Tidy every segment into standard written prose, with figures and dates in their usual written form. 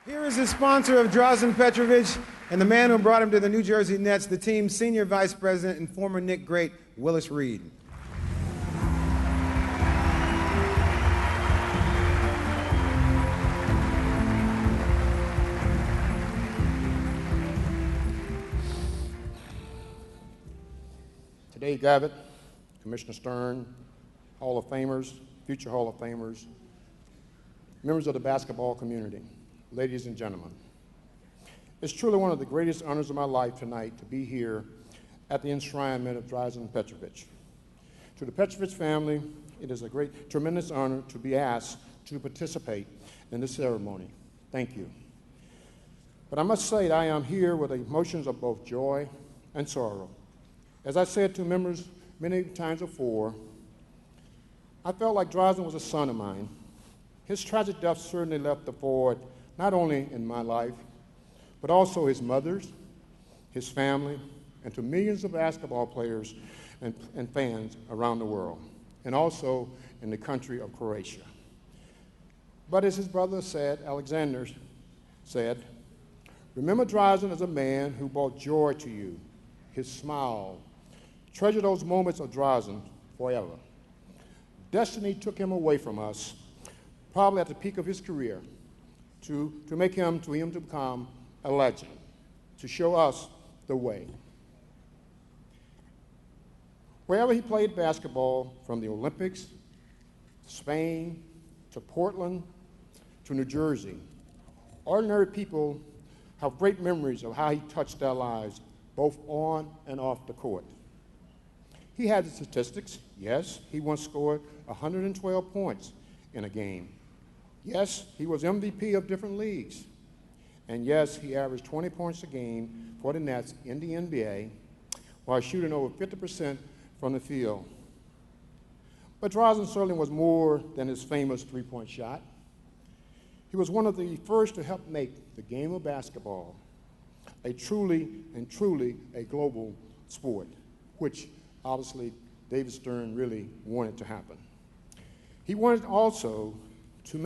Here is the sponsor of Drazen Petrovic and the man who brought him to the New Jersey Nets, the team's senior vice president and former Knick great, Willis Reed. Today, Gavitt, Commissioner Stern, Hall of Famers, future Hall of Famers, members of the basketball community, ladies and gentlemen. It's truly one of the greatest honors of my life tonight to be here at the Enshrinement of Drazen Petrovic. To the Petrovic family, it is a great, tremendous honor to be asked to participate in this ceremony. Thank you. But I must say that I am here with emotions of both joy and sorrow. As I said to members many times before, I felt like Drazen was a son of mine. His tragic death certainly left a void not only in my life, but also his mother's, his family, and to millions of basketball players and fans around the world, and also in the country of Croatia. But as his brother said, Alexander said, remember Drazen as a man who brought joy to you, his smile. Treasure those moments of Drazen forever. Destiny took him away from us, probably at the peak of his career, to him to become a legend, to show us the way. Wherever he played basketball, from the Olympics, to Spain, to Portland, to New Jersey, ordinary people have great memories of how he touched their lives, both on and off the court. He had the statistics. Yes, he once scored 112 points in a game. Yes, he was MVP of different leagues. And yes, he averaged 20 points a game for the Nets in the NBA while shooting over 50% from the field. But Drazen certainly was more than his famous three-point shot. He was one of the first to help make the game of basketball a truly a global sport, which obviously David Stern really wanted to happen. He wanted also to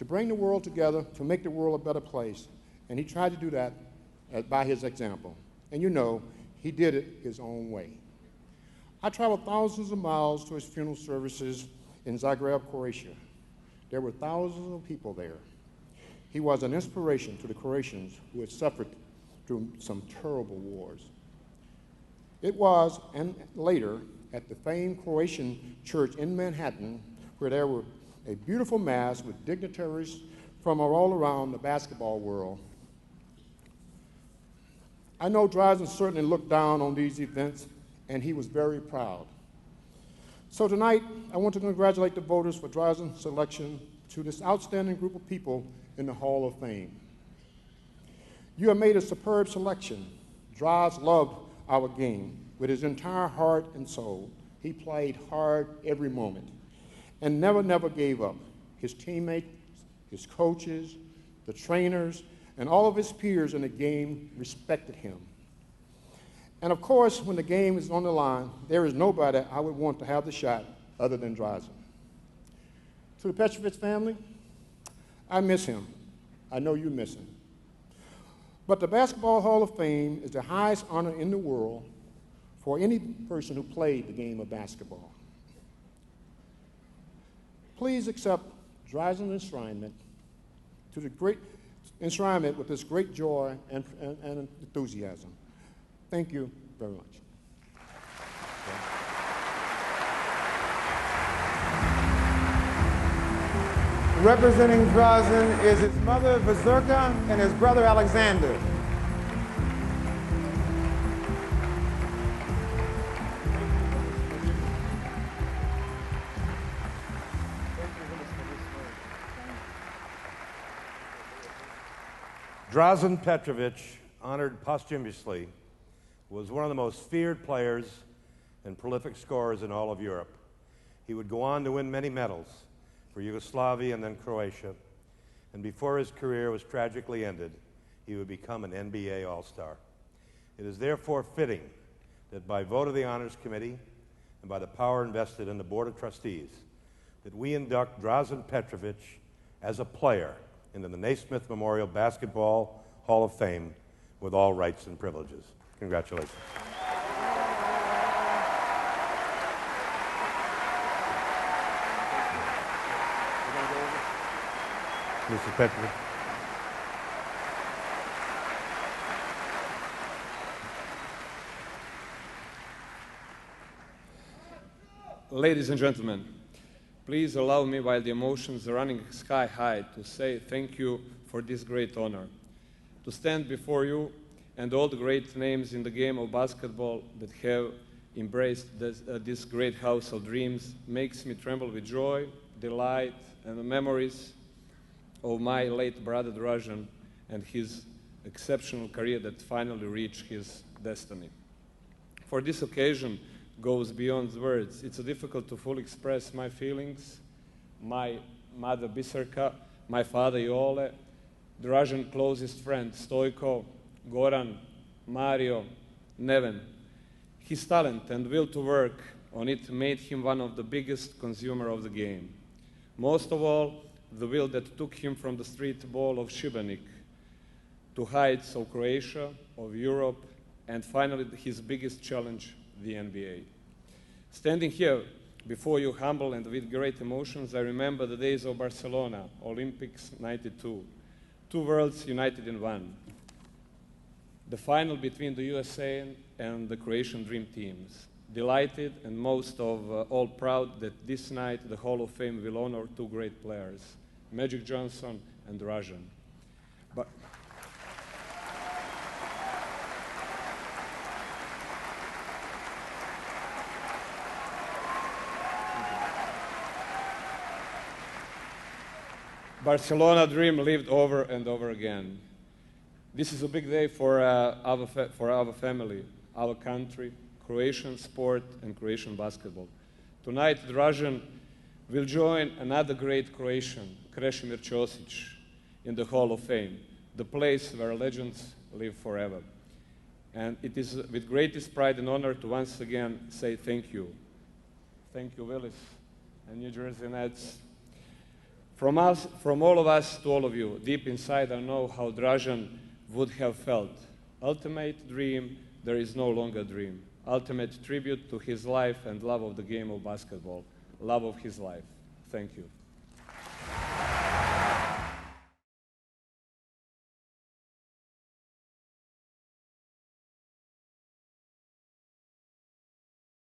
bring the world together, to make the world a better place, and he tried to do that by his example. And you know, he did it his own way. I traveled thousands of miles to his funeral services in Zagreb, Croatia. There were thousands of people there. He was an inspiration to the Croatians who had suffered through some terrible wars. It was, and later, at the famed Croatian church in Manhattan, where there were a beautiful mass with dignitaries from all around the basketball world. I know Drazen certainly looked down on these events, and he was very proud. So tonight, I want to congratulate the voters for Drazen's selection to this outstanding group of people in the Hall of Fame. You have made a superb selection. Drazen loved our game with his entire heart and soul. He played hard every moment and never gave up. His teammates, his coaches, the trainers, and all of his peers in the game respected him. And of course, when the game is on the line, there is nobody I would want to have the shot other than Drazen. To the Petrovic family, I miss him. I know you miss him. But the Basketball Hall of Fame is the highest honor in the world for any person who played the game of basketball. Please accept Drazen's enshrinement to the great enshrinement with this great joy and enthusiasm. Thank you very much. Representing Drazen is his mother, Vazurka, and his brother, Alexander. Drazen Petrovic, honored posthumously, was one of the most feared players and prolific scorers in all of Europe. He would go on to win many medals for Yugoslavia and then Croatia, and before his career was tragically ended, he would become an NBA All-Star. It is therefore fitting that by vote of the Honors Committee and by the power invested in the Board of Trustees, that we induct Drazen Petrovic as a player into the Naismith Memorial Basketball Hall of Fame with all rights and privileges. Congratulations. Mr. Petrovic. Ladies and gentlemen, please allow me, while the emotions are running sky high, to say thank you for this great honor. To stand before you and all the great names in the game of basketball that have embraced this great house of dreams makes me tremble with joy, delight, and the memories of my late brother Drazen and his exceptional career that finally reached his destiny. For this occasion goes beyond words. It's difficult to fully express my feelings. My mother Biserka, my father Jole, Drazen's closest friend Stojko, Goran, Mario, Neven. His talent and will to work on it made him one of the biggest consumers of the game. Most of all, the will that took him from the street ball of Šibenik to heights of Croatia, of Europe, and finally his biggest challenge, the NBA. Standing here before you humble and with great emotions, I remember the days of Barcelona, Olympics '92, two worlds united in one. The final between the USA and the Croatian Dream teams. Delighted and most of all proud that this night the Hall of Fame will honor two great players, Magic Johnson and Drazen. But Barcelona dream lived over and over again. This is a big day for our family, our country, Croatian sport and Croatian basketball. Tonight, Drazen will join another great Croatian, Krešimir Ćosić, in the Hall of Fame, the place where legends live forever. And it is with greatest pride and honor to once again say thank you. Thank you, Willis and New Jersey Nets. From all of us to all of you, deep inside I know how Drazen would have felt. Ultimate dream, there is no longer dream. Ultimate tribute to his life and love of the game of basketball. Love of his life. Thank you.